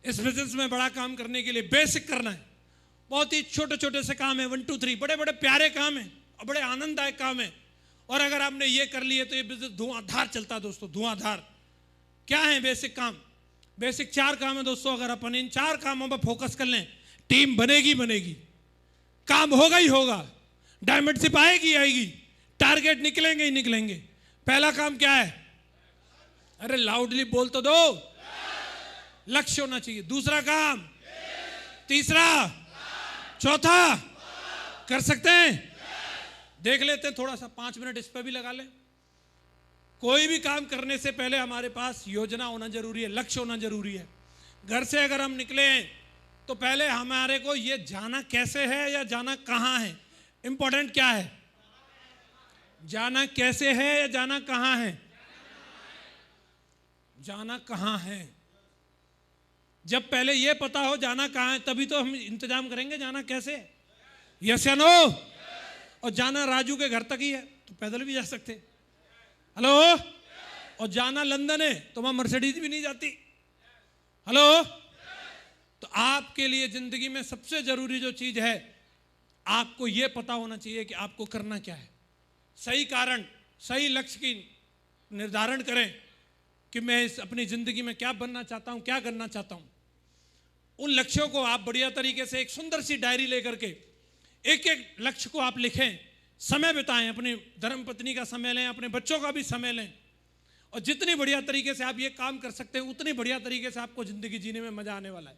इस बिजनेस में बड़ा काम करने के लिए बेसिक करना है। बहुत ही छोटे छोटे से काम है, 1 2 3, बड़े बड़े प्यारे काम है और बड़े आनंददायक काम है। और अगर आपने ये कर लिए तो ये बिजनेस धुआंधार चलता है दोस्तों, धुआंधार। क्या है बेसिक काम? बेसिक 4 काम है दोस्तों। अगर अपन इन 4 कामों पर फोकस कर लें, टीम बनेगी बनेगी, काम होगा ही होगा, डायमंडशिप आएगी आएगी, टारगेट निकलेंगे ही निकलेंगे। पहला काम क्या है? अरे लाउडली बोल तो दो। लक्ष्य होना चाहिए। दूसरा काम, तीसरा, चौथा, कर सकते हैं? देख लेते हैं थोड़ा सा, 5 मिनट इस पर भी लगा लें। कोई भी काम करने से पहले हमारे पास योजना होना जरूरी है, लक्ष्य होना जरूरी है। घर से अगर हम निकले तो पहले हमारे को ये जाना कैसे है या जाना कहां है। इंपॉर्टेंट क्या है? जाना कैसे है या जाना कहां है? जाना कहां है। जब पहले ये पता हो जाना कहां है, तभी तो हम इंतजाम करेंगे जाना कैसे। यस या नो? और जाना राजू के घर तक ही है तो पैदल भी जा सकते। हेलो? और जाना लंदन है तो वहां मर्सिडीज भी नहीं जाती। हेलो? तो आपके लिए जिंदगी में सबसे जरूरी जो चीज है, आपको यह पता होना चाहिए कि आपको करना क्या है। सही कारण, सही लक्ष्य की निर्धारण करें कि मैं इस अपनी जिंदगी में क्या बनना चाहता हूं, क्या करना चाहता हूं। उन लक्ष्यों को आप बढ़िया तरीके से एक सुंदर सी डायरी लेकर के एक एक लक्ष्य को आप लिखें, समय बिताएं, अपनी धर्मपत्नी का समय लें, अपने बच्चों का भी समय लें। और जितनी बढ़िया तरीके से आप ये काम कर सकते हैं, उतनी बढ़िया तरीके से आपको जिंदगी जीने में मजा आने वाला है।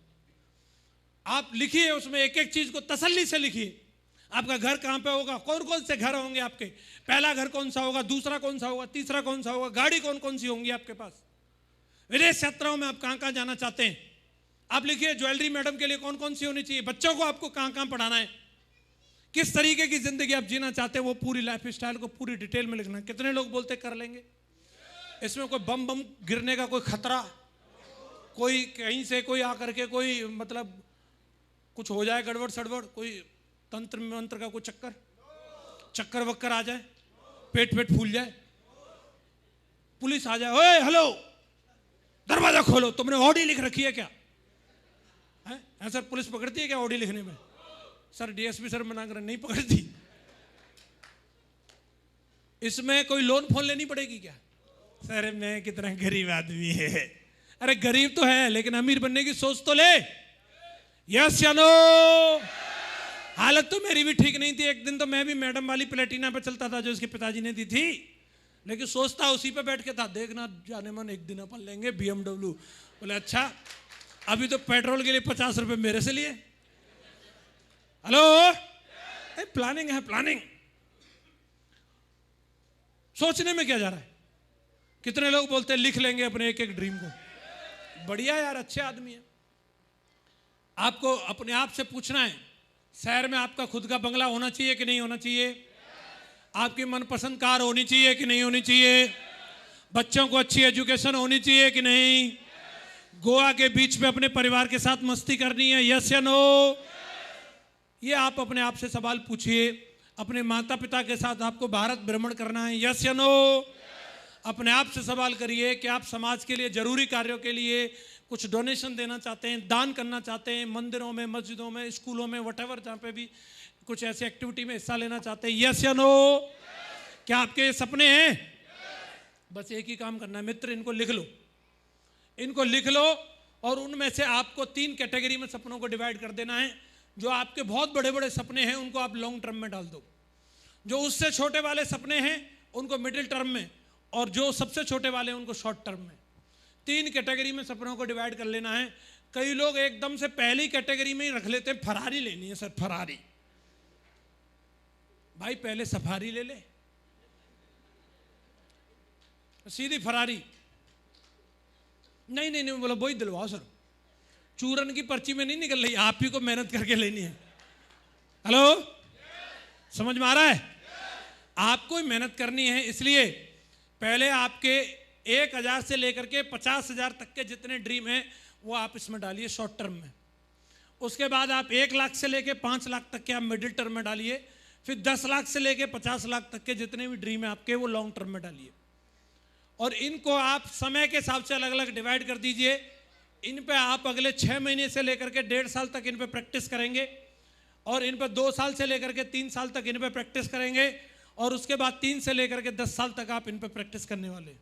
आप लिखिए, उसमें एक एक चीज को तसल्ली से लिखिए। आपका घर कहां पे होगा, कौन कौन से घर होंगे आपके, पहला घर कौन सा होगा, दूसरा कौन सा होगा, तीसरा कौन सा होगा, गाड़ी कौन कौन सी होंगी आपके पास, विदेश यात्राओं में आप कहां कहां जाना चाहते हैं। आप लिखिए ज्वेलरी मैडम के लिए कौन कौन सी होनी चाहिए, बच्चों को आपको कहां कहां पढ़ाना है, किस तरीके की जिंदगी आप जीना चाहते हैं, वो पूरी लाइफ स्टाइल को पूरी डिटेल में लिखना है। कितने लोग बोलते कर लेंगे? इसमें कोई बम बम गिरने का कोई खतरा, कोई कहीं से कोई आकर के कोई मतलब कुछ हो जाए गड़बड़ सड़बड़, कोई तंत्र मंत्र का कोई चक्कर वक्कर आ जाए, पेट फूल जाए, पुलिस आ जाए, ओए हेलो दरवाजा खोलो, तुमने ऑडी लिख रखी है क्या? है सर, पुलिस पकड़ती है क्या ऑडी लिखने में? सर डीएसपी सर मना कर नहीं पकड़ती। इसमें कोई लोन फोन लेनी पड़ेगी क्या? सर मैं कितना गरीब आदमी है। अरे गरीब तो है लेकिन अमीर बनने की सोच तो ले। यस या नो? हालत तो मेरी भी ठीक नहीं थी। एक दिन तो मैं भी मैडम वाली प्लेटिना पे चलता था जो उसके पिताजी ने दी थी, लेकिन सोचता उसी पे बैठ के था, देखना जाने मन एक दिन अपन लेंगे BMW। बोले अच्छा, अभी तो पेट्रोल के लिए 50 रुपए मेरे से लिए। हेलो? प्लानिंग है, प्लानिंग। सोचने में क्या जा रहा है? कितने लोग बोलते हैं लिख लेंगे अपने एक एक ड्रीम को। बढ़िया यार, अच्छे आदमी है। आपको अपने आप से पूछना है, शहर में आपका खुद का बंगला होना चाहिए कि नहीं होना चाहिए? आपकी मनपसंद कार होनी चाहिए कि नहीं होनी चाहिए? बच्चों को अच्छी एजुकेशन होनी चाहिए कि नहीं? गोवा के बीच पे अपने परिवार के साथ मस्ती करनी है, यस या नो? ये आप अपने आप से सवाल पूछिए। अपने माता पिता के साथ आपको भारत भ्रमण करना है, यस या नो? अपने आप से सवाल करिए कि आप समाज के लिए जरूरी कार्यों के लिए कुछ डोनेशन देना चाहते हैं, दान करना चाहते हैं, मंदिरों में, मस्जिदों में, स्कूलों में, वटेवर जहाँ पे भी कुछ ऐसी एक्टिविटी में हिस्सा लेना चाहते हैं, यस या नो? क्या आपके सपने हैं? बस एक ही काम करना है मित्र, इनको लिख लो, इनको लिख लो। और उनमें से आपको 3 कैटेगरी में सपनों को डिवाइड कर देना है। जो आपके बहुत बड़े बड़े सपने हैं उनको आप लॉन्ग टर्म में डाल दो, जो उससे छोटे वाले सपने हैं उनको मिडिल टर्म में, और जो सबसे छोटे वाले हैं उनको शॉर्ट टर्म में। 3 कैटेगरी में सपनों को डिवाइड कर लेना है। कई लोग एकदम से पहली कैटेगरी में ही रख लेते हैं, फरारी लेनी है सर, फरारी। भाई पहले सफारी ले ले, सीधी फरारी नहीं नहीं नहीं, बोलो वही दिलवाओ सर, चूरन की पर्ची में नहीं निकल रही, आप ही को मेहनत करके लेनी है। हेलो? समझ में आ रहा है? आपको ही मेहनत करनी है। इसलिए पहले आपके 1000 से लेकर के 50,000 तक के जितने ड्रीम हैं वो आप इसमें डालिए शॉर्ट टर्म में। उसके बाद आप 1 लाख से लेकर 5 लाख तक के आप मिडिल टर्म में डालिए। फिर 10 लाख से लेकर 50 लाख तक के जितने भी ड्रीम है आपके वो लॉन्ग टर्म में डालिए। और इनको आप समय के हिसाब से अलग अलग डिवाइड कर दीजिए। इन पे आप अगले 6 महीने से लेकर के 1.5 साल तक इन पे प्रैक्टिस करेंगे, और इन पे 2 साल से लेकर के 3 साल तक इन पे प्रैक्टिस करेंगे, और उसके बाद 3 से लेकर के 10 साल तक आप इन पे प्रैक्टिस करने वाले हैं।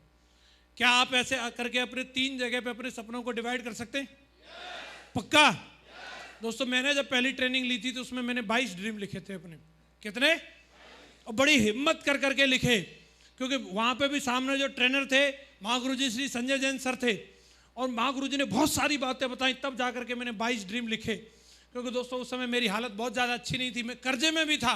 क्या आप ऐसे करके अपने 3 जगह पे अपने सपनों को डिवाइड कर सकते हैं? पक्का? दोस्तों, मैंने जब पहली ट्रेनिंग ली थी तो उसमें मैंने 22 ड्रीम लिखे थे अपने। कितने? और बड़ी हिम्मत कर करके लिखे, क्योंकि वहाँ पे भी सामने जो ट्रेनर थे महागुरु जी श्री संजय जैन सर थे, और महागुरु जी ने बहुत सारी बातें बताई, तब जा करके मैंने 22 ड्रीम लिखे। क्योंकि दोस्तों उस समय मेरी हालत बहुत ज़्यादा अच्छी नहीं थी, मैं कर्जे में भी था,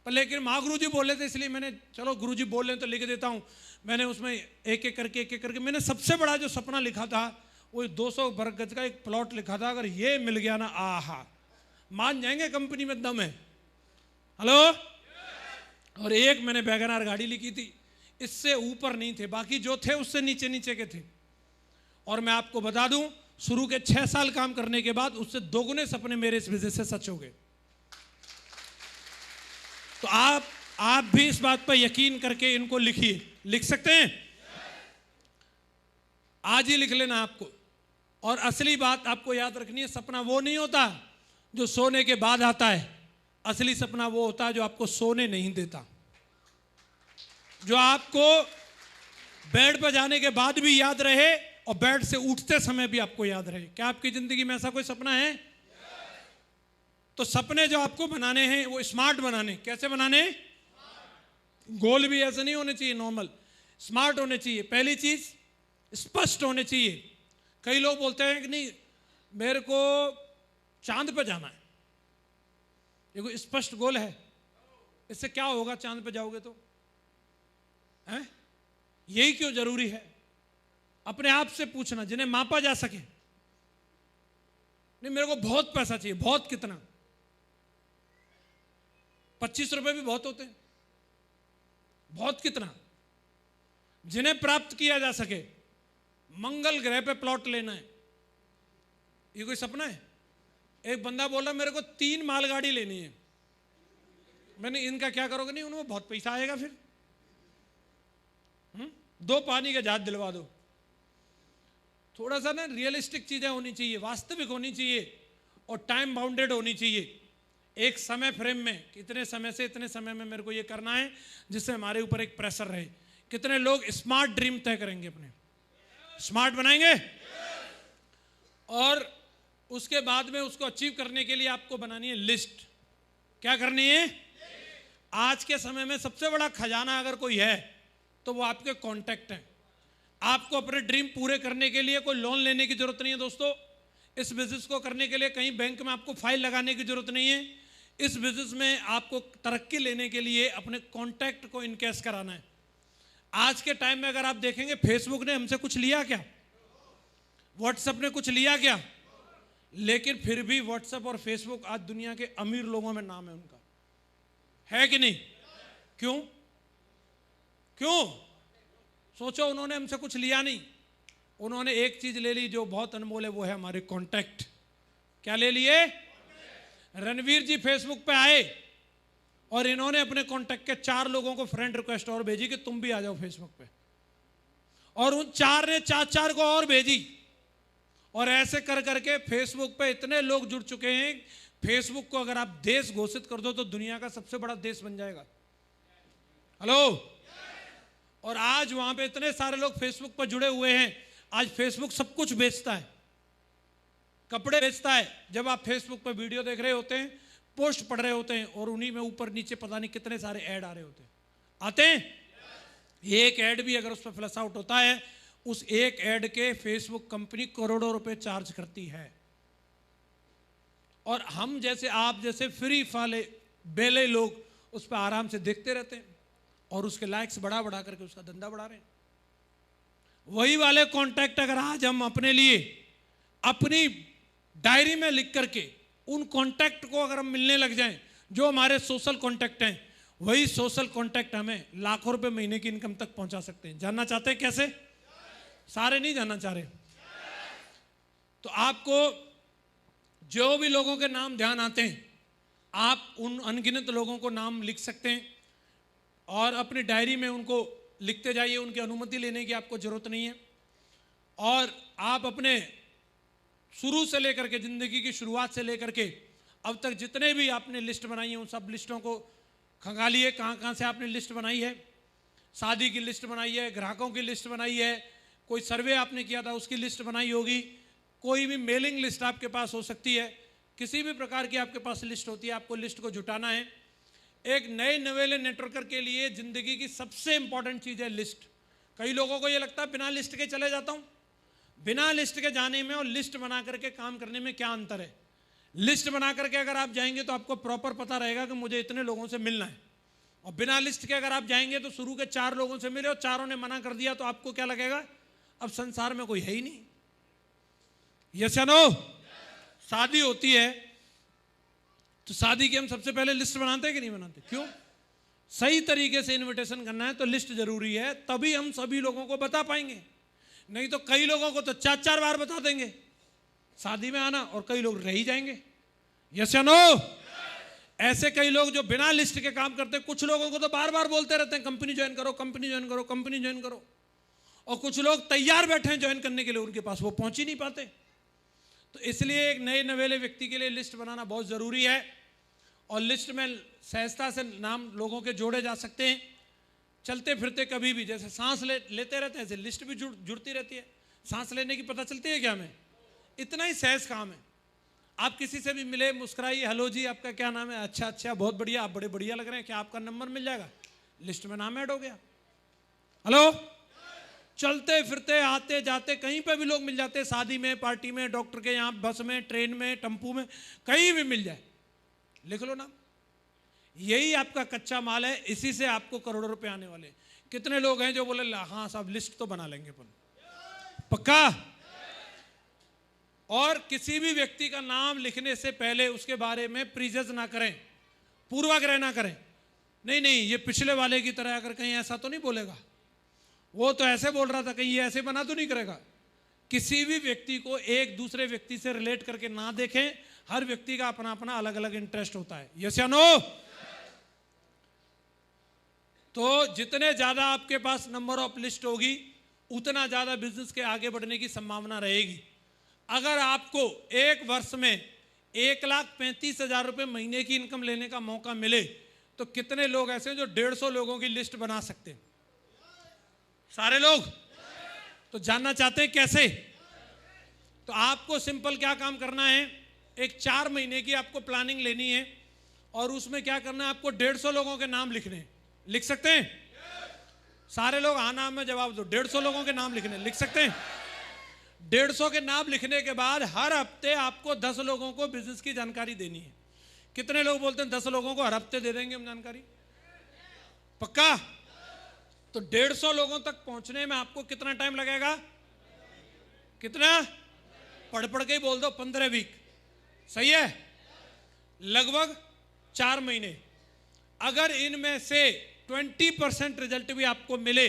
पर लेकिन महागुरु जी बोले थे इसलिए मैंने चलो गुरु जी बोल रहे तो लिख देता हूँ। मैंने उसमें एक एक करके मैंने सबसे बड़ा जो सपना लिखा था वो 200 वर्ग गज का एक प्लॉट लिखा था। अगर ये मिल गया ना, आहा, मान जाएंगे कंपनी में दम है। हेलो। और एक मैंने वैगनआर गाड़ी लिखी थी, इससे ऊपर नहीं थे, बाकी जो थे उससे नीचे नीचे के थे। और मैं आपको बता दूं, शुरू के 6 साल काम करने के बाद उससे दोगुने सपने मेरे इस बिजनेस से सच हो गए। तो आप भी इस बात पर यकीन करके इनको लिखिए। लिख सकते हैं? आज ही लिख लेना आपको। और असली बात आपको याद रखनी है, सपना वो नहीं होता जो सोने के बाद आता है, असली सपना वो होता है जो आपको सोने नहीं देता, जो आपको बेड पर जाने के बाद भी याद रहे और बेड से उठते समय भी आपको याद रहे। क्या आपकी जिंदगी में ऐसा कोई सपना है? तो सपने जो आपको बनाने हैं वो स्मार्ट बनाने। कैसे बनाने? गोल भी ऐसे नहीं होने चाहिए नॉर्मल, स्मार्ट होने चाहिए। पहली चीज स्पष्ट होने चाहिए। कई लोग बोलते हैं कि नहीं मेरे को चांद पे जाना है, ये कोई स्पष्ट गोल है? इससे क्या होगा चांद पे जाओगे तो? हैं? यही क्यों जरूरी है? अपने आप से पूछना जिन्हें मापा जा सके। नहीं मेरे को बहुत पैसा चाहिए, बहुत कितना? 25 रुपए भी बहुत होते हैं। बहुत कितना? जिन्हें प्राप्त किया जा सके। मंगल ग्रह पे प्लॉट लेना है, ये कोई सपना है? एक बंदा बोला मेरे को 3 मालगाड़ी लेनी है। मैंने इनका क्या करोगे? नहीं उनमें बहुत पैसा आएगा फिर। 2 पानी के जहाज दिलवा दो। थोड़ा सा ना रियलिस्टिक चीजें होनी चाहिए, वास्तविक होनी चाहिए, और टाइम बाउंडेड होनी चाहिए। एक समय फ्रेम में, कितने समय से इतने समय में मेरे को ये करना है, जिससे हमारे ऊपर एक प्रेशर रहे। कितने लोग स्मार्ट ड्रीम तय करेंगे? अपने स्मार्ट बनाएंगे, और उसके बाद में उसको अचीव करने के लिए आपको बनानी है लिस्ट। क्या करनी है? आज के समय में सबसे बड़ा खजाना अगर कोई है तो वो आपके कॉन्टैक्ट हैं। आपको अपने ड्रीम पूरे करने के लिए कोई लोन लेने की जरूरत नहीं है दोस्तों। इस बिजनेस को करने के लिए कहीं बैंक में आपको फाइल लगाने की जरूरत नहीं है। इस बिजनेस में आपको तरक्की लेने के लिए अपने कॉन्टैक्ट को इनकेस कराना है। आज के टाइम में अगर आप देखेंगे, फेसबुक ने हमसे कुछ लिया क्या? व्हाट्सएप ने कुछ लिया क्या? लेकिन फिर भी व्हाट्सएप और फेसबुक आज दुनिया के अमीर लोगों में नाम है उनका, है कि नहीं? क्यों? क्यों? सोचो, उन्होंने हमसे कुछ लिया नहीं, उन्होंने एक चीज ले ली जो बहुत अनमोल है, वो है हमारे कॉन्टैक्ट। क्या ले लिए? रणवीर जी फेसबुक पे आए और इन्होंने अपने कॉन्टैक्ट के 4 लोगों को फ्रेंड रिक्वेस्ट और भेजी कि तुम भी आ जाओ फेसबुक पे, और उन 4 ने 4 को और भेजी, और ऐसे कर करके फेसबुक पे इतने लोग जुड़ चुके हैं। फेसबुक को अगर आप देश घोषित कर दो तो दुनिया का सबसे बड़ा देश बन जाएगा। हेलो। और आज वहां पे इतने सारे लोग फेसबुक पर जुड़े हुए हैं। आज फेसबुक सब कुछ बेचता है, कपड़े बेचता है। जब आप फेसबुक पर वीडियो देख रहे होते हैं, पोस्ट पढ़ रहे होते हैं, और उन्हीं में ऊपर नीचे पता नहीं कितने सारे ऐड आ रहे होते हैं। आते हैं? एक ऐड भी अगर उस पर फ्लश आउट होता है, उस एक ऐड के फेसबुक कंपनी करोड़ों रुपए चार्ज करती है। और हम जैसे, आप जैसे फ्री वाले बेले लोग उस पर आराम से देखते रहते हैं और उसके लाइक्स बढ़ा बढ़ा करके उसका धंधा बढ़ा रहे हैं। वही वाले कॉन्टैक्ट अगर आज हम अपने लिए अपनी डायरी में लिख करके उन कॉन्टैक्ट को अगर हम मिलने लग जाएं, जो हमारे सोशल कॉन्टैक्ट हैं, वही सोशल कॉन्टैक्ट हमें लाखों रुपए महीने की इनकम तक पहुंचा सकते हैं। जानना चाहते हैं कैसे? सारे नहीं जानना चाह रहे। तो आपको जो भी लोगों के नाम ध्यान आते हैं, आप उन अनगिनत लोगों को नाम लिख सकते हैं और अपनी डायरी में उनको लिखते जाइए। उनकी अनुमति लेने की आपको जरूरत नहीं है। और आप अपने शुरू से लेकर के, जिंदगी की शुरुआत से लेकर के अब तक जितने भी आपने लिस्ट बनाई है उन सब लिस्टों को खंगालिए, कहाँ कहाँ से आपने लिस्ट बनाई है। शादी की लिस्ट बनाई है, ग्राहकों की लिस्ट बनाई है, कोई सर्वे आपने किया था उसकी लिस्ट बनाई होगी, कोई भी मेलिंग लिस्ट आपके पास हो सकती है, किसी भी प्रकार की आपके पास लिस्ट होती है, आपको लिस्ट को जुटाना है। एक नए नवेले नेटवर्कर के लिए जिंदगी की सबसे इंपॉर्टेंट चीज़ है लिस्ट। कई लोगों को ये लगता है बिना लिस्ट के चले जाता हूँ। बिना लिस्ट के जाने में और लिस्ट बना करके काम करने में क्या अंतर है। लिस्ट बना करके अगर आप जाएंगे तो आपको प्रॉपर पता रहेगा कि मुझे इतने लोगों से मिलना है, और बिना लिस्ट के अगर आप जाएंगे तो शुरू के 4 लोगों से मिले और चारों ने मना कर दिया तो आपको क्या लगेगा, अब संसार में कोई है ही नहीं। यस या नो? शादी होती है तो शादी की हम सबसे पहले लिस्ट बनाते हैं कि नहीं बनाते? क्यों? सही तरीके से इनविटेशन करना है तो लिस्ट जरूरी है, तभी हम सभी लोगों को बता पाएंगे। नहीं तो कई लोगों को तो 4-4 बार बता देंगे शादी में आना और कई लोग रह ही जाएंगे। यस या नो? ऐसे कई लोग जो बिना लिस्ट के काम करते हैं, कुछ लोगों को तो बार बार बोलते रहते हैं कंपनी ज्वाइन करो, कंपनी ज्वाइन करो, कंपनी ज्वाइन करो, और कुछ लोग तैयार बैठे हैं ज्वाइन करने के लिए, उनके पास वो पहुंच ही नहीं पाते। तो इसलिए एक नए नवेले व्यक्ति के लिए लिस्ट बनाना बहुत ज़रूरी है, और लिस्ट में सहजता से नाम लोगों के जोड़े जा सकते हैं। चलते फिरते कभी भी जैसे सांस लेते रहते हैं ऐसे लिस्ट भी जुड़ती रहती है। सांस लेने की पता चलती है क्या हमें? इतना ही सहज काम है। आप किसी से भी मिले, मुस्कुराइए, हेलो जी आपका क्या नाम है, अच्छा अच्छा बहुत बढ़िया, आप बड़े बढ़िया लग रहे हैं, क्या आपका नंबर मिल जाएगा? लिस्ट में नाम ऐड हो गया। हेलो, चलते फिरते आते जाते कहीं पे भी लोग मिल जाते हैं, शादी में, पार्टी में, डॉक्टर के यहाँ, बस में, ट्रेन में, टेम्पू में, कहीं भी मिल जाए, लिख लो नाम। यही आपका कच्चा माल है, इसी से आपको करोड़ों रुपए आने वाले। कितने लोग हैं जो बोले हाँ साहब लिस्ट तो बना लेंगे अपन, पक्का। और किसी भी व्यक्ति का नाम लिखने से पहले उसके बारे में प्रीजज ना करें, पूर्वाग्रह ना करें। नहीं नहीं ये पिछले वाले की तरह अगर कहीं ऐसा तो नहीं बोलेगा, वो तो ऐसे बोल रहा था, कहीं ये ऐसे बना तो नहीं करेगा। किसी भी व्यक्ति को एक दूसरे व्यक्ति से रिलेट करके ना देखें, हर व्यक्ति का अपना अपना अलग अलग इंटरेस्ट होता है। यस या नो? तो जितने ज्यादा आपके पास नंबर ऑफ लिस्ट होगी उतना ज्यादा बिजनेस के आगे बढ़ने की संभावना रहेगी। अगर आपको एक वर्ष में 1,35,000 रुपये महीने की इनकम लेने का मौका मिले तो कितने लोग ऐसे हैं जो 150 लोगों की लिस्ट बना सकते हैं? सारे लोग। तो जानना चाहते हैं कैसे? तो आपको सिंपल क्या काम करना है, एक 4 महीने की आपको प्लानिंग लेनी है और उसमें क्या करना है, आपको 150 लोगों के नाम लिखने हैं। लिख सकते हैं? सारे लोग हाँ नाम में जवाब दो। 150 लोगों के नाम लिखने, लिख सकते हैं? 150 के नाम लिखने के बाद हर हफ्ते आपको 10 लोगों को बिजनेस की जानकारी देनी है। कितने लोग बोलते हैं 10 लोगों को हर हफ्ते दे देंगे हम जानकारी? पक्का? तो 150 लोगों तक पहुंचने में आपको कितना टाइम लगेगा? कितना? पढ़ पढ़ के ही बोल दो, 15 वीक। सही है? लगभग 4 महीने। अगर इनमें से 20% रिजल्ट भी आपको मिले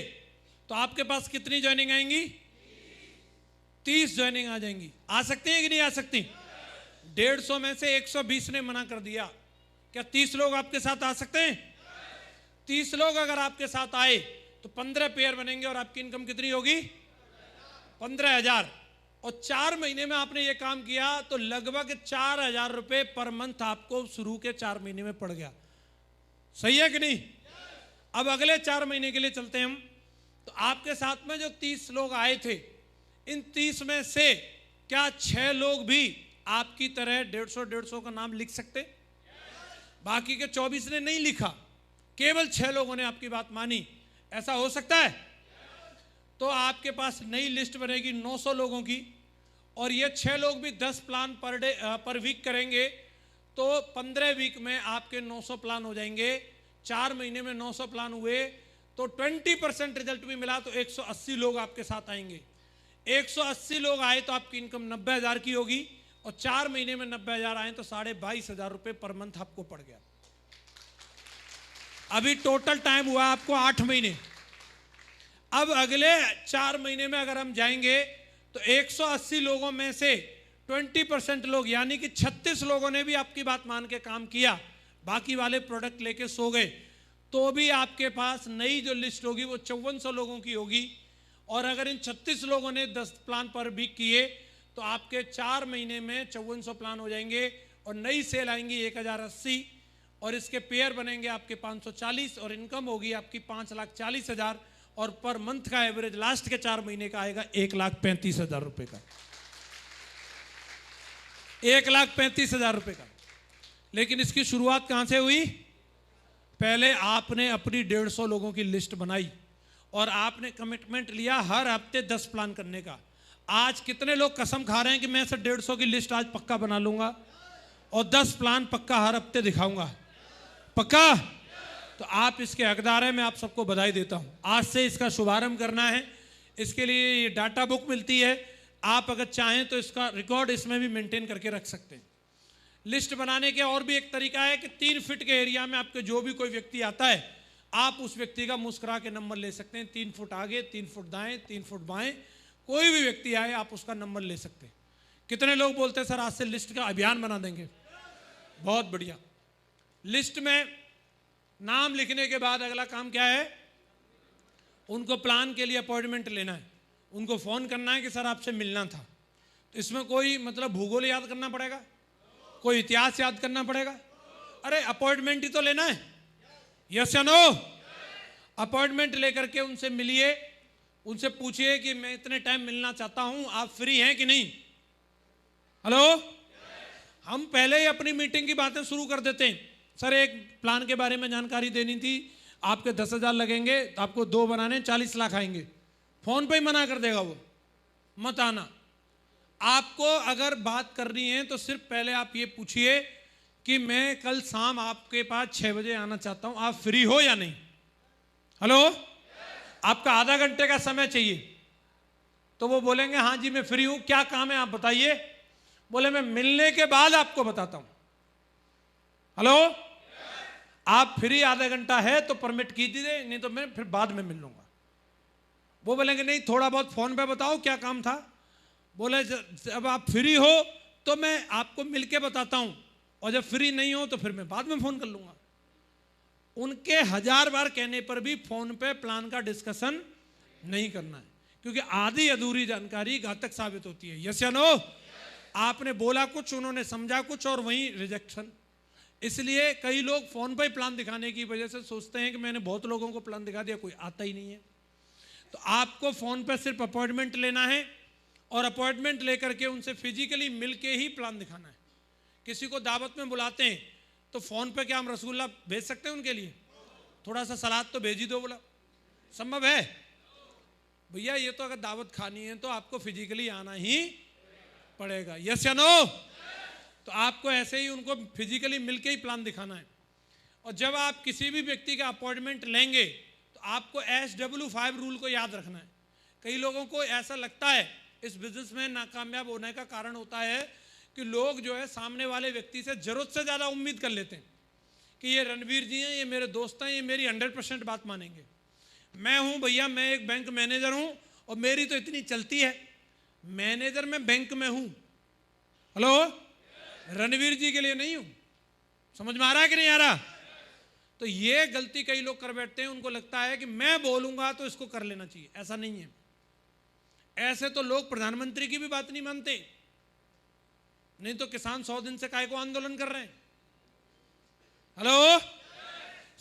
तो आपके पास कितनी ज्वाइनिंग आएंगी? 30 ज्वाइनिंग आ जाएंगी। आ सकती है कि नहीं आ सकती? 150 में से 120 ने मना कर दिया, क्या 30 लोग आपके साथ आ सकते हैं? 30 लोग अगर आपके साथ आए तो 15 पेयर बनेंगे और आपकी इनकम कितनी होगी? 15,000। और 4 महीने में आपने ये काम किया तो लगभग 4,000 रुपए पर मंथ आपको शुरू के 4 महीने में पड़ गया। सही है कि नहीं? अब अगले 4 महीने के लिए चलते हैं हम। तो आपके साथ में जो 30 लोग आए थे, इन 30 में से क्या 6 लोग भी आपकी तरह 150 का नाम लिख सकते? बाकी के 24 ने नहीं लिखा, केवल 6 लोगों ने आपकी बात मानी। ऐसा हो सकता है? तो आपके पास नई लिस्ट बनेगी 900 लोगों की, और ये 6 लोग भी 10 प्लान पर डे पर वीक करेंगे तो 15 वीक में आपके 900 प्लान हो जाएंगे। 4 महीने में 900 प्लान हुए तो 20% रिजल्ट भी मिला तो 180 लोग आपके साथ आएंगे। 180 लोग आए तो आपकी इनकम 90,000 की होगी, और 4 महीने में 90,000 आए तो 22,500 रुपए पर मंथ आपको पड़ गया। अभी टोटल टाइम हुआ आपको 8 महीने। अब अगले 4 महीने में अगर हम जाएंगे तो 180 लोगों में से 20% लोग यानी कि 36 लोगों ने भी आपकी बात मान के काम किया, बाकी वाले प्रोडक्ट लेके सो गए, तो भी आपके पास नई जो लिस्ट होगी वो 5400 लोगों की होगी। और अगर इन 36 लोगों ने 10 प्लान पर वीक किए तो आपके 4 महीने में 5400 प्लान हो जाएंगे और नई सेल आएंगी 1080 और इसके पेयर बनेंगे आपके 540 और इनकम होगी आपकी 5,40,000 और पर मंथ का एवरेज लास्ट के 4 महीने का आएगा 1,35,000 रुपए का, 1,35,000 रुपए का। लेकिन इसकी शुरुआत कहां से हुई? पहले आपने अपनी 150 लोगों की लिस्ट बनाई और आपने कमिटमेंट लिया हर हफ्ते 10 प्लान करने का। आज कितने लोग कसम खा रहे हैं कि मैं सिर्फ 150 की लिस्ट आज पक्का बना लूंगा और 10 प्लान पक्का हर हफ्ते दिखाऊंगा? पक्का? तो आप इसके हकदार हैं, मैं आप सबको बधाई देता हूं। आज से इसका शुभारंभ करना है। इसके लिए ये डाटा बुक मिलती है, आप अगर चाहें तो इसका रिकॉर्ड इसमें भी मेंटेन करके रख सकते हैं। लिस्ट बनाने के और भी एक तरीका है कि 3 फीट के एरिया में आपके जो भी कोई व्यक्ति आता है, आप उस व्यक्ति का मुस्कुरा के नंबर ले सकते हैं। 3 फुट आगे, 3 फुट दाएं, 3 फुट बाएं, कोई भी व्यक्ति आए आप उसका नंबर ले सकते हैं। कितने लोग बोलते हैं सर आज से लिस्ट का अभियान बना देंगे? बहुत बढ़िया। लिस्ट में नाम लिखने के बाद अगला काम क्या है? उनको प्लान के लिए अपॉइंटमेंट लेना है, उनको फोन करना है कि सर आपसे मिलना था। तो इसमें कोई मतलब भूगोल याद करना पड़ेगा, कोई इतिहास याद करना पड़ेगा? अरे अपॉइंटमेंट ही तो लेना है, यस या नो? अपॉइंटमेंट लेकर के उनसे मिलिए, उनसे पूछिए कि मैं इतने टाइम मिलना चाहता हूं, आप फ्री हैं कि नहीं? हेलो? हम पहले ही अपनी मीटिंग की बातें शुरू कर देते हैं। सर एक प्लान के बारे में जानकारी देनी थी, आपके 10,000 लगेंगे, आपको 2 बनाने 40 लाख आएंगे। फोन पे ही मना कर देगा वो, मत आना। आपको अगर बात करनी है तो सिर्फ पहले आप ये पूछिए कि मैं कल शाम आपके पास 6 बजे आना चाहता हूं, आप फ्री हो या नहीं? हेलो? आपका आधा घंटे का समय चाहिए, तो वो बोलेंगे हाँ जी मैं फ्री हूं, क्या काम है आप बताइए। बोले मैं मिलने के बाद आपको बताता हूं। हेलो? आप फ्री आधा घंटा है तो परमिट कीजिए, नहीं तो मैं फिर बाद में मिल लूंगा। वो बोलेंगे नहीं थोड़ा बहुत फोन पे बताओ क्या काम था। बोले जब आप फ्री हो तो मैं आपको मिलके बताता हूं, और जब फ्री नहीं हो तो फिर मैं बाद में फोन कर लूंगा। उनके 1000 बार कहने पर भी फोन पे प्लान का डिस्कशन नहीं करना है, क्योंकि आधी अधूरी जानकारी घातक साबित होती है। यस या नो? आपने बोला कुछ, उन्होंने समझा कुछ और वहीं रिजेक्शन। इसलिए कई लोग फोन पे प्लान दिखाने की वजह से सोचते हैं कि मैंने बहुत लोगों को प्लान दिखा दिया, कोई आता ही नहीं है। तो आपको फोन पे सिर्फ अपॉइंटमेंट लेना है और अपॉइंटमेंट लेकर के उनसे फिजिकली मिलके ही प्लान दिखाना है। किसी को दावत में बुलाते हैं तो फोन पे क्या हम रसगुल्ला भेज सकते हैं उनके लिए? थोड़ा सा सलाद तो भेज ही दो, बोला संभव है? भैया ये तो अगर दावत खानी है तो आपको फिजिकली आना ही पड़ेगा। यस या नो? तो आपको ऐसे ही उनको फिजिकली मिलके ही प्लान दिखाना है। और जब आप किसी भी व्यक्ति का अपॉइंटमेंट लेंगे तो आपको SW5 रूल को याद रखना है। कई लोगों को ऐसा लगता है इस बिजनेस में नाकामयाब होने का कारण होता है कि लोग जो है सामने वाले व्यक्ति से जरूरत से ज्यादा उम्मीद कर लेते हैं कि ये रणवीर जी हैं, ये मेरे दोस्त हैं, ये मेरी 100% बात मानेंगे। मैं हूं भैया, मैं एक बैंक मैनेजर हूं और मेरी तो इतनी चलती है। मैनेजर मैं बैंक में हूं, हेलो, रणवीर जी के लिए नहीं हूं। समझ में आ रहा है कि नहीं आ रहा? तो ये गलती कई लोग कर बैठते हैं, उनको लगता है कि मैं बोलूंगा तो इसको कर लेना चाहिए। ऐसा नहीं है। ऐसे तो लोग प्रधानमंत्री की भी बात नहीं मानते, नहीं तो किसान 100 दिन से काहे को आंदोलन कर रहे हैं। हेलो?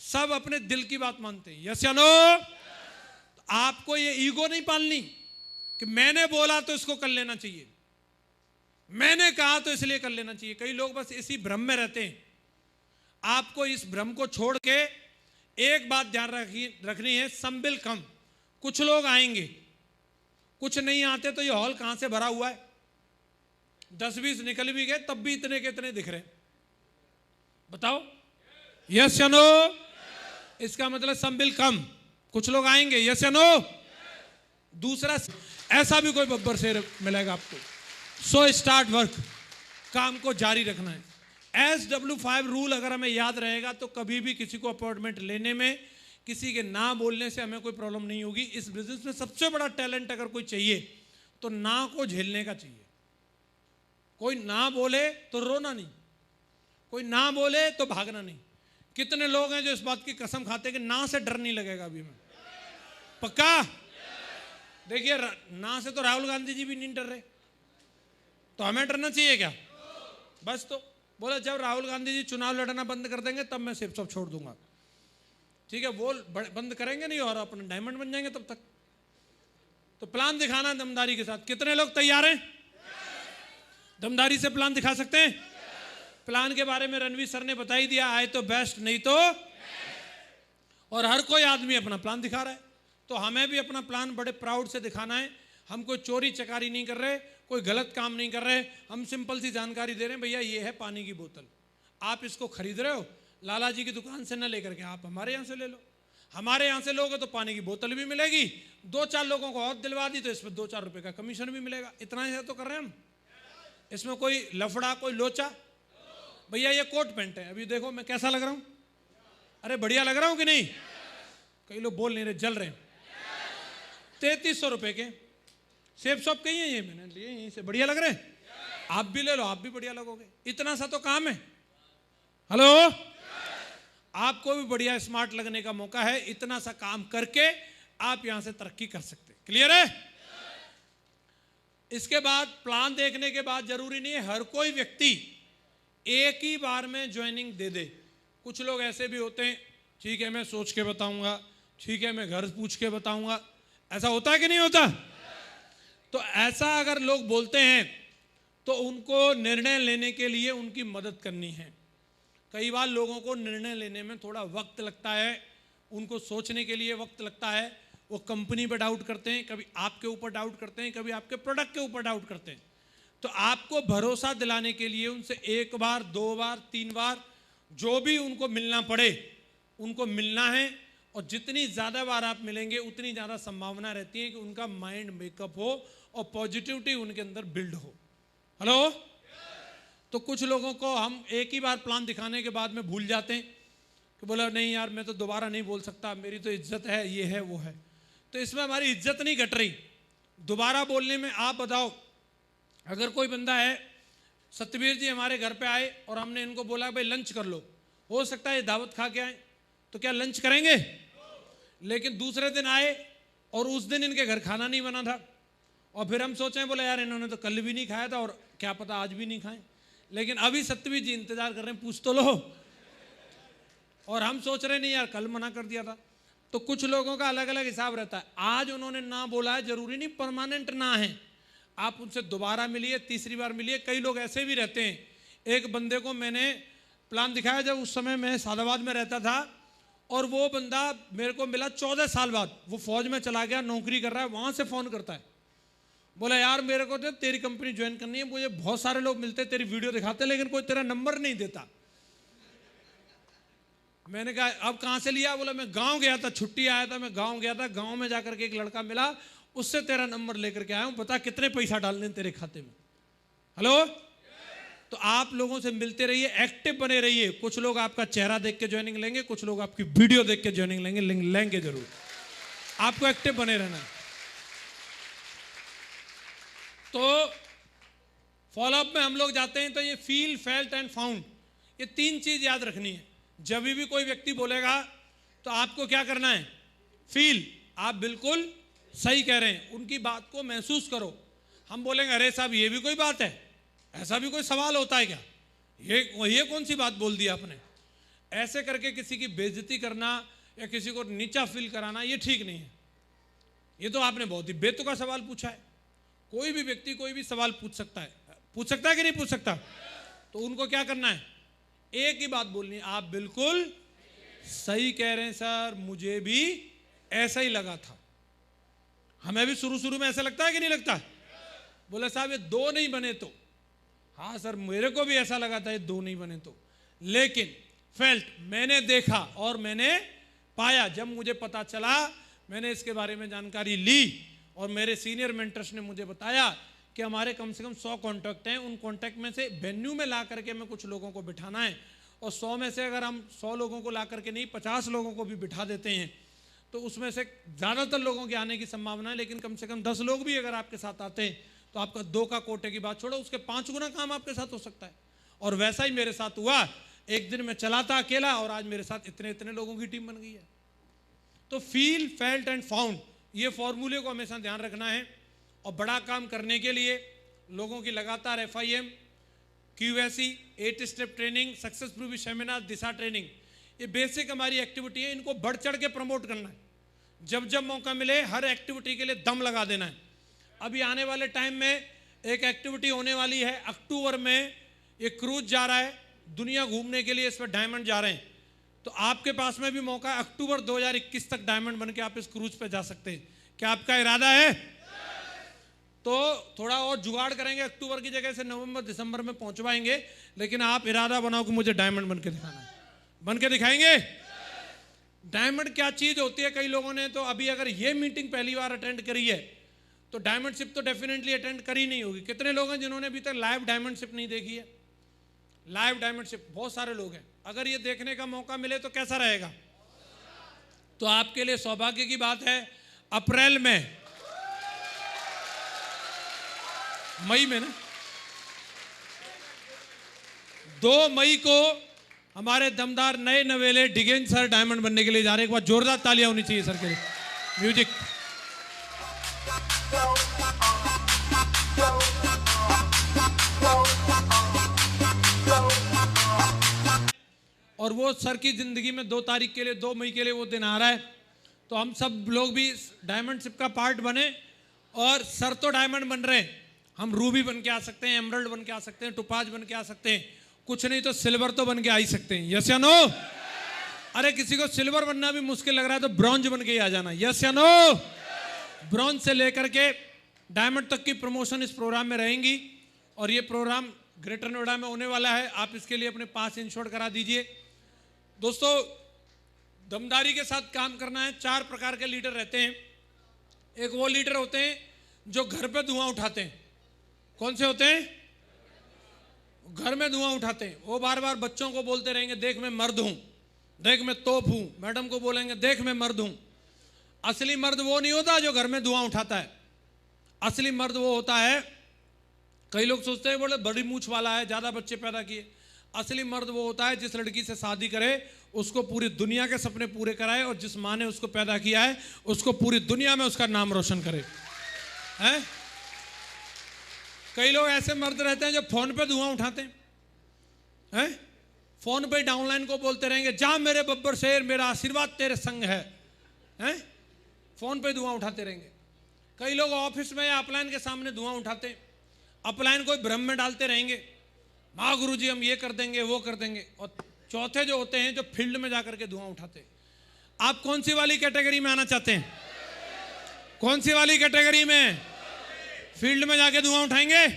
सब अपने दिल की बात मानते हैं। यस या नो? तो आपको ये ईगो नहीं पालनी कि मैंने बोला तो इसको कर लेना चाहिए, मैंने कहा तो इसलिए कर लेना चाहिए। कई लोग बस इसी भ्रम में रहते हैं। आपको इस भ्रम को छोड़ के एक बात ध्यान रखनी है, संबिल कम। कुछ लोग आएंगे, कुछ नहीं आते, तो ये हॉल कहां से भरा हुआ है? 10-20 निकल भी गए तब भी इतने के इतने दिख रहे। बताओ यस या नो? इसका मतलब संबिल कम, कुछ लोग आएंगे। यस या नो? दूसरा, ऐसा भी कोई बब्बर से मिलेगा आपको। सो स्टार्ट वर्क, काम को जारी रखना है। SW5 रूल अगर हमें याद रहेगा तो कभी भी किसी को अपॉइंटमेंट लेने में, किसी के ना बोलने से हमें कोई प्रॉब्लम नहीं होगी। इस बिजनेस में सबसे बड़ा टैलेंट अगर कोई चाहिए तो ना को झेलने का चाहिए। कोई ना बोले तो रोना नहीं, कोई ना बोले तो भागना नहीं। कितने लोग हैं जो इस बात की कसम खाते हैं कि ना से डर नहीं लगेगा अभी में? पक्का? देखिए ना से तो राहुल गांधी जी भी नहीं डर रहे, तो हमें डरना चाहिए क्या? बस तो बोला जब राहुल गांधी जी चुनाव लड़ना बंद कर देंगे तब मैं सिर्फ सब छोड़ दूंगा। ठीक है, वो बंद करेंगे नहीं और अपने डायमंड बन जाएंगे तब तक। तो प्लान दिखाना दमदारी के साथ। कितने लोग तैयार हैं? दमदारी से प्लान दिखा सकते हैं? प्लान के बारे में रणवीर सर ने बता ही दिया, आए तो बेस्ट, नहीं तो। और हर कोई आदमी अपना प्लान दिखा रहा है, तो हमें भी अपना प्लान बड़े प्राउड से दिखाना है। हम कोई चोरी चकारी नहीं कर रहे, कोई गलत काम नहीं कर रहे, हम सिंपल सी जानकारी दे रहे हैं। भैया ये है पानी की बोतल, आप इसको खरीद रहे हो लाला जी की दुकान से न लेकर के आप हमारे यहाँ से ले लो। हमारे यहाँ से लोगे तो पानी की बोतल भी मिलेगी, 2-4 लोगों को और दिलवा दी तो इसमें 2-4 रुपए का कमीशन भी मिलेगा। इतना ही तो कर रहे हैं हम, इसमें कोई लफड़ा कोई लोचा। भैया ये कोट पैंट है, अभी देखो मैं कैसा लग रहा हूँ, अरे बढ़िया लग रहा हूँ कि नहीं? कई लोग बोल नहीं रहे, जल रहे हैं। 3300 रुपए के सेब शॉप कहीं है, ये मैंने लिए यहीं से, बढ़िया लग रहे हैं। आप भी ले लो, आप भी बढ़िया लगोगे। इतना सा तो काम है। हेलो, आपको भी बढ़िया स्मार्ट लगने का मौका है। इतना सा काम करके आप यहां से तरक्की कर सकते हैं। क्लियर है? इसके बाद प्लान देखने के बाद जरूरी नहीं है हर कोई व्यक्ति एक ही बार में ज्वाइनिंग दे दे। कुछ लोग ऐसे भी होते हैं, ठीक है मैं सोच के बताऊंगा, ठीक है मैं घर पूछ के बताऊंगा। ऐसा होता है कि नहीं होता? तो ऐसा अगर लोग बोलते हैं तो उनको निर्णय लेने के लिए उनकी मदद करनी है। कई बार लोगों को निर्णय लेने में थोड़ा वक्त लगता है, उनको सोचने के लिए वक्त लगता है। वो कंपनी पर डाउट करते हैं, कभी आपके ऊपर डाउट करते हैं, कभी आपके प्रोडक्ट के ऊपर डाउट करते हैं। तो आपको भरोसा दिलाने के लिए उनसे 1 बार 2 बार 3 बार जो भी उनको मिलना पड़े उनको मिलना है। और जितनी ज़्यादा बार आप मिलेंगे उतनी ज़्यादा संभावना रहती है कि उनका माइंड मेकअप हो और पॉजिटिविटी उनके अंदर बिल्ड हो। हेलो, तो कुछ लोगों को हम एक ही बार प्लान दिखाने के बाद में भूल जाते हैं कि बोला नहीं यार मैं तो दोबारा नहीं बोल सकता, मेरी तो इज्जत है, ये है वो है। तो इसमें हमारी इज्जत नहीं घट रही। दोबारा बोलने में आप बताओ, अगर कोई बंदा है, सतबीर जी हमारे घर पे आए और हमने इनको बोला भाई लंच कर लो, हो सकता है दावत खा के आए, तो क्या लंच करेंगे? लेकिन दूसरे दिन आए और उस दिन इनके घर खाना नहीं बना था और फिर हम सोचें बोले यार इन्होंने तो कल भी नहीं खाया था और क्या पता आज भी नहीं खाएं, लेकिन अभी सतबीर जी इंतजार कर रहे हैं, पूछ तो लो। और हम सोच रहे नहीं यार कल मना कर दिया था। तो कुछ लोगों का अलग अलग हिसाब रहता है। आज उन्होंने ना बोला है, जरूरी नहीं परमानेंट ना है। आप उनसे दोबारा मिलिए, तीसरी बार मिलिए। कई लोग ऐसे भी रहते हैं। एक बंदे को मैंने प्लान दिखाया जब उस समय मैं सादाबाद में रहता था और वो बंदा मेरे को मिला 14 साल बाद। वो फौज में चला गया, नौकरी कर रहा है, वहां से फोन करता है, बोला यार मेरे को तो तेरी कंपनी ज्वाइन करनी है, मुझे बहुत सारे लोग मिलते तेरी वीडियो दिखाते लेकिन कोई तेरा नंबर नहीं देता। मैंने कहा अब कहां से लिया? बोला मैं गांव गया था, छुट्टी आया था, मैं गांव गया था, गांव में जाकर के एक लड़का मिला, उससे तेरा नंबर लेकर के आया हूं, बता कितने पैसा डालने तेरे खाते में। हेलो, तो आप लोगों से मिलते रहिए, एक्टिव बने रहिए। कुछ लोग आपका चेहरा देख के ज्वाइनिंग लेंगे, कुछ लोग आपकी वीडियो देख के ज्वाइनिंग लेंगे जरूर। आपको एक्टिव बने रहना है। तो फॉलोअप में हम लोग जाते हैं तो ये फील, फेल्ट एंड फाउंड, ये 3 चीज याद रखनी है। जब भी कोई व्यक्ति बोलेगा तो आपको क्या करना है? फील, आप बिल्कुल सही कह रहे हैं, उनकी बात को महसूस करो। हम बोलेंगे अरे साहब ये भी कोई बात है, ऐसा भी कोई सवाल होता है क्या, ये कौन सी बात बोल दी आपने? ऐसे करके किसी की बेइज्जती करना या किसी को नीचा फील कराना ये ठीक नहीं है। ये तो आपने बहुत ही बेतुका सवाल पूछा है। कोई भी व्यक्ति कोई भी सवाल पूछ सकता है कि नहीं पूछ सकता? तो उनको क्या करना है? एक ही बात बोलनी है, आप बिल्कुल सही कह रहे हैं सर, मुझे भी ऐसा ही लगा था। हमें भी शुरू में ऐसा लगता है कि नहीं लगता? बोले साहब ये 2 नहीं बने तो, हाँ सर मेरे को भी ऐसा लगा था ये 2 नहीं बने तो, लेकिन फेल्ट, मैंने देखा और मैंने पाया। जब मुझे पता चला, मैंने इसके बारे में जानकारी ली और मेरे सीनियर मेंटर्स ने मुझे बताया कि हमारे कम से कम 100 कॉन्टैक्ट हैं, उन कॉन्टैक्ट में से वेन्यू में ला करके मैं कुछ लोगों को बिठाना है और 100 में से अगर हम 100 लोगों को ला करके नहीं 50 लोगों को भी बिठा देते हैं तो उसमें से ज़्यादातर लोगों के आने की संभावना है। लेकिन कम से कम 10 लोग भी अगर आपके साथ आते हैं तो आपका 2 का कोटे की बात छोड़ो, उसके 5 गुना काम आपके साथ हो सकता है। और वैसा ही मेरे साथ हुआ। एक दिन मैं चला था अकेला और आज मेरे साथ इतने लोगों की टीम बन गई है। तो फील, फेल्ट एंड फाउंड, ये फॉर्मूले को हमेशा ध्यान रखना है। और बड़ा काम करने के लिए लोगों की लगातार FIM, QSE, 8 step training, success proof seminar, Disha training, ये बेसिक हमारी एक्टिविटी है। इनको बढ़ चढ़ के प्रमोट करना है। जब जब मौका मिले हर एक्टिविटी के लिए दम लगा देना है। अभी आने वाले टाइम में एक एक्टिविटी होने वाली है, अक्टूबर में एक क्रूज जा रहा है दुनिया घूमने के लिए, इस पर डायमंड जा रहे हैं। तो आपके पास में भी मौका है, अक्टूबर 2021 तक डायमंड बन के आप इस क्रूज पे जा सकते हैं। क्या आपका इरादा है? तो थोड़ा और जुगाड़ करेंगे, अक्टूबर की जगह से नवंबर दिसंबर में पहुंचवाएंगे, लेकिन आप इरादा बनाओ कि मुझे डायमंड बन के दिखाना है। बन के दिखाएंगे? डायमंड क्या चीज होती है? कई लोगों ने तो अभी अगर ये मीटिंग पहली बार अटेंड करी है तो डायमंडशिप तो डेफिनेटली अटेंड करी नहीं होगी। कितने लोग हैं जिन्होंने अभी तक लाइव डायमंडशिप नहीं देखी है? लाइव डायमंडशिप बहुत सारे लोग हैं। अगर ये देखने का मौका मिले तो कैसा रहेगा? तो आपके लिए सौभाग्य की बात है, अप्रैल में, मई में ना, 2 मई को हमारे दमदार नए नवेले डिगेन सर डायमंड बनने के लिए जा रहे हैं। एक बार जोरदार तालियां होनी चाहिए सर के लिए। म्यूजिक। और वो सर की जिंदगी में 2 तारीख के लिए, 2 मई के लिए वो दिन आ रहा है। तो हम सब लोग भी डायमंडशिप का पार्ट बने। और सर तो डायमंड बन रहे हैं, हम रूबी बन के आ सकते हैं, एमरल्ड बन के आ सकते हैं, टोपाज बन के आ सकते हैं, कुछ नहीं तो सिल्वर तो बन के आ ही सकते हैं। यस या नो? अरे किसी को सिल्वर बनना भी मुश्किल लग रहा है तो ब्रॉन्ज बन के ही आ जाना। यस या नो? ब्रॉन्ज से लेकर के डायमंड तक की प्रमोशन इस प्रोग्राम में रहेंगी। और ये प्रोग्राम ग्रेटर नोएडा में होने वाला है। आप इसके लिए अपने पास इंश्योर करा दीजिए। दोस्तों, दमदारी के साथ काम करना है। 4 प्रकार के लीडर रहते हैं। एक वो लीडर होते हैं जो घर पे धुआं उठाते हैं। कौन से होते हैं? घर में धुआं उठाते हैं। वो बार बार बच्चों को बोलते रहेंगे, देख मैं मर्द हूं, देख मैं तोप हूं। मैडम को बोलेंगे, देख मैं मर्द हूं। असली मर्द वो नहीं होता जो घर में धुआं उठाता है। असली मर्द वो होता है, कई लोग सोचते हैं बोले बड़ी मूछ वाला है, ज्यादा बच्चे पैदा किए। असली मर्द वो होता है जिस लड़की से शादी करे उसको पूरी दुनिया के सपने पूरे कराए, और जिस माँ ने उसको पैदा किया है उसको पूरी दुनिया में उसका नाम रोशन करे। हैं? कई लोग ऐसे मर्द रहते हैं जो फोन पे धुआं उठाते हैं। फोन पे डाउनलाइन को बोलते रहेंगे, जा मेरे बब्बर शेर, मेरा आशीर्वाद तेरे संग है। हैं? फोन पे धुआं उठाते रहेंगे। कई लोग ऑफिस में या अपलाइन के सामने धुआं उठाते हैं। अपलाइन को भ्रम में डालते रहेंगे, माँ गुरुजी हम ये कर देंगे, वो कर देंगे। और चौथे जो होते हैं जो फील्ड में जाकर के धुआं उठाते हैं। आप कौन सी वाली कैटेगरी में आना चाहते हैं? कौन सी वाली कैटेगरी में? फील्ड में जाके धुआं उठाएंगे?